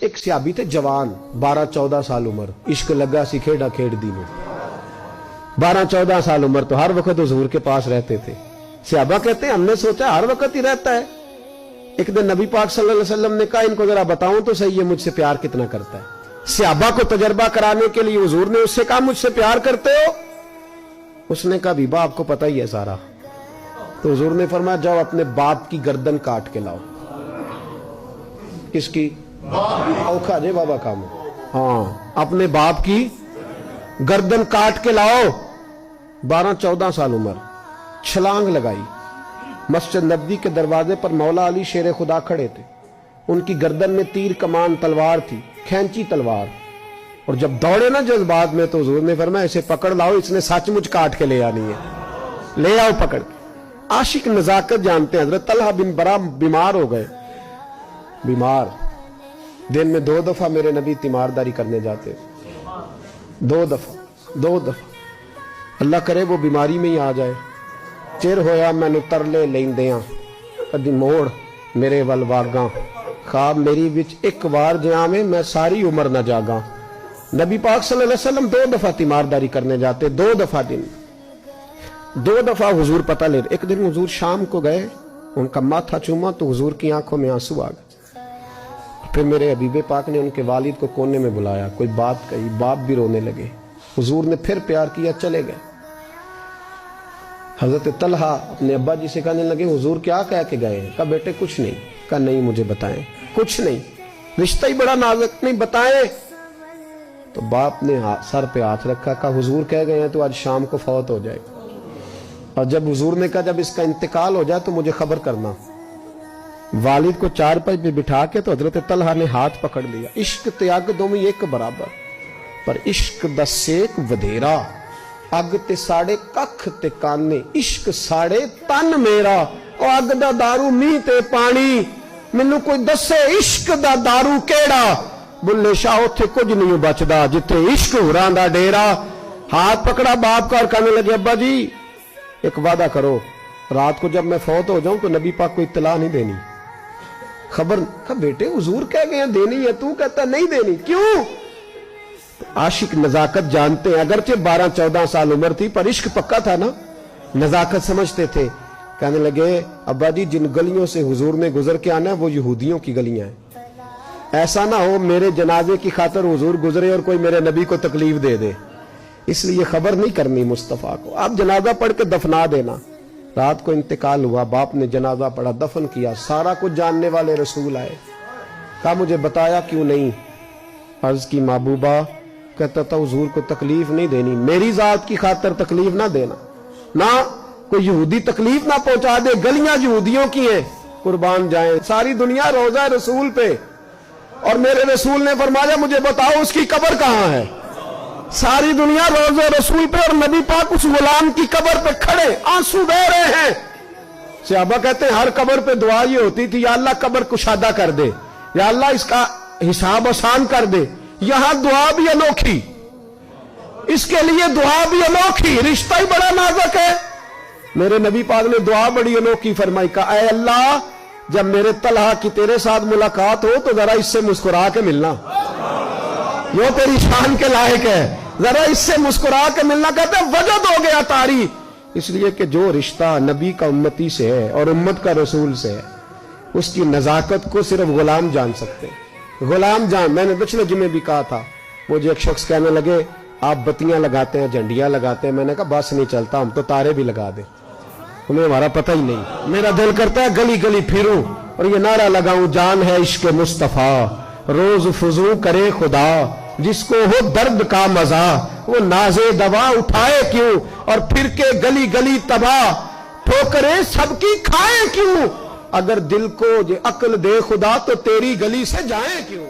ایک صحابی تھے جوان 12-14 سال عمر, عشق لگا سی کھیڑا کھیڑ دی میں. 12-14 سال عمر تو ہر وقت حضور کے پاس رہتے تھے. صحابہ کہتے ہیں ہم نے سوچا ہر وقت ہی رہتا ہے. ایک دن نبی پاک صلی اللہ علیہ وسلم نے کہا ان کو ذرا بتاؤں تو صحیح ہے مجھ سے پیار کتنا کرتا ہے. صحابہ کو تجربہ کرانے کے لیے حضور نے اس سے کہا مجھ سے پیار کرتے ہو؟ اس نے کہا بیبا آپ کو پتہ ہی ہے سارا. تو حضور نے فرمایا جاؤ اپنے باپ کی گردن کاٹ کے لاؤ. کس کی؟ اوکھا جے بابا کام. ہاں اپنے باپ کی گردن کاٹ کے لاؤ. 12-14 سال عمر, چھلانگ لگائی. مسجد نبوی کے دروازے پر مولا علی شیر خدا کھڑے تھے. ان کی گردن میں تیر کمان تلوار تھی, کھینچی تلوار. اور جب دوڑے نا جذبات میں تو حضور نے فرمایا اسے پکڑ لاؤ, اس نے سچ مچ کاٹ کے لے آنی ہے, لے آؤ پکڑ. عاشق نزاکت جانتے ہیں. حضرت طلحہ بن برا بیمار ہو گئے. بیمار, دن میں 2 دفعہ میرے نبی تیمارداری کرنے جاتے. 2 دفعہ. اللہ کرے وہ بیماری میں ہی آ جائے. چر ہویا میں ترلے لیندیاں کدی موڑ میرے ول واگاں, خواب میری وچ ایک وار جاویں میں ساری عمر نہ جاگاں. نبی پاک صلی اللہ علیہ وسلم 2 دفعہ تیمارداری کرنے جاتے. 2 دفعہ دن, 2 دفعہ حضور پتہ لے. ایک دن حضور شام کو گئے, ان کا ماتھا چوما تو حضور کی آنکھوں میں آنسو آ گئے. پھر میرے حبیب پاک نے ان کے والد کو کونے میں بلایا, کوئی بات کہی, باپ بھی رونے لگے. حضور نے پھر پیار کیا, چلے گئے. حضرت طلحہ اپنے ابا جی سے کہنے لگے حضور کیا کہہ کے گئے؟ کہا بیٹے کچھ نہیں. کہا نہیں مجھے بتائیں. کچھ نہیں, رشتہ ہی بڑا نازک, نہیں بتائیں. تو باپ نے سر پہ ہاتھ رکھا, کہا حضور کہہ گئے ہیں تو آج شام کو فوت ہو جائے. اور جب حضور نے کہا جب اس کا انتقال ہو جائے تو مجھے خبر کرنا. والد کو چارپائی پہ بٹھا کے تو حضرت طلحہ نے ہاتھ پکڑ لیا. عشق تیاگ دو میں ایک برابر, پر عشق دا سیک ودھیرا. اگ تے ساڑے ککھ تے کانے, عشق ساڑے تن میرا. او اگ دا دارو می تے پانی, مینوں کوئی دسے عشق دا دارو کیڑا. بلے شاہ اتھے کچھ نہیں بچدا جتھے عشق ہوراں دا ڈیرا. ہاتھ پکڑا باپ کا اور کہنے لگے ابا جی ایک وعدہ کرو, رات کو جب میں فوت ہو جاؤں تو نبی پاک کو اطلاع نہیں دینی, خبر. کہا بیٹے حضور کہہ گئے ہیں دینی ہے, تو کہتا نہیں دینی, کیوں؟ عاشق نزاکت جانتے ہیں. اگرچہ 12-14 سال عمر تھی پر عشق پکا تھا نا, نزاکت سمجھتے تھے. کہنے لگے ابا جی جن گلیوں سے حضور نے گزر کے آنا ہے وہ یہودیوں کی گلیاں ہیں. ایسا نہ ہو میرے جنازے کی خاطر حضور گزرے اور کوئی میرے نبی کو تکلیف دے دے, اس لیے خبر نہیں کرنی مصطفیٰ کو. آپ جنازہ پڑھ کے دفنا دینا. رات کو انتقال ہوا, باپ نے جنازہ پڑھا, دفن کیا. سارا کچھ جاننے والے رسول آئے. کہا مجھے بتایا کیوں نہیں؟ عرض کی محبوبہ, کہتا تھا حضور کو تکلیف نہیں دینی, میری ذات کی خاطر تکلیف نہ دینا, نہ کوئی یہودی تکلیف نہ پہنچا دے. گلیاں یہودیوں کی ہیں, قربان جائیں. ساری دنیا روضہ رسول پہ, اور میرے رسول نے فرمایا مجھے بتاؤ اس کی قبر کہاں ہے. ساری دنیا روضہ رسول پہ, اور نبی پاک اس غلام کی قبر پہ کھڑے آنسو بہہ رہے ہیں. صحابہ کہتے ہیں ہر قبر پہ دعا یہ ہوتی تھی یا اللہ قبر کشادہ کر دے, یا اللہ اس کا حساب آسان کر دے. یہاں دعا بھی انوکھی, اس کے لیے دعا بھی انوکھی, رشتہ ہی بڑا نازک ہے. میرے نبی پاک نے دعا بڑی انوکھی فرمائی. کہا اے اللہ جب میرے طلحہ کی تیرے ساتھ ملاقات ہو تو ذرا اس سے مسکرا کے ملنا, یہ تیری شان کے لائق ہے, ذرا اس سے مسکرا کے ملنا. کہتے وجد ہو گیا تاری, اس لیے کہ جو رشتہ نبی کا امتی سے ہے اور امت کا رسول سے ہے اس کی نزاکت کو صرف غلام جان سکتے ہیں. غلام جان. میں نے پچھلے جمعے بھی کہا تھا, مجھے ایک شخص کہنے لگے آپ بتیاں لگاتے ہیں, جھنڈیاں لگاتے ہیں. میں نے کہا بس نہیں چلتا, ہم تو تارے بھی لگا دیں, تمہیں ہمارا پتہ ہی نہیں. میرا دل کرتا ہے گلی گلی پھروں اور یہ نعرہ لگاؤں جان ہے عشق مصطفیٰ, روز فضو کرے خدا, جس کو ہو درد کا مزہ وہ نازے دوا اٹھائے کیوں, اور پھر کے گلی گلی تباہ ٹھوکریں سب کی کھائے کیوں. اگر دل کو یہ عقل دے خدا تو تیری گلی سے جائیں کیوں.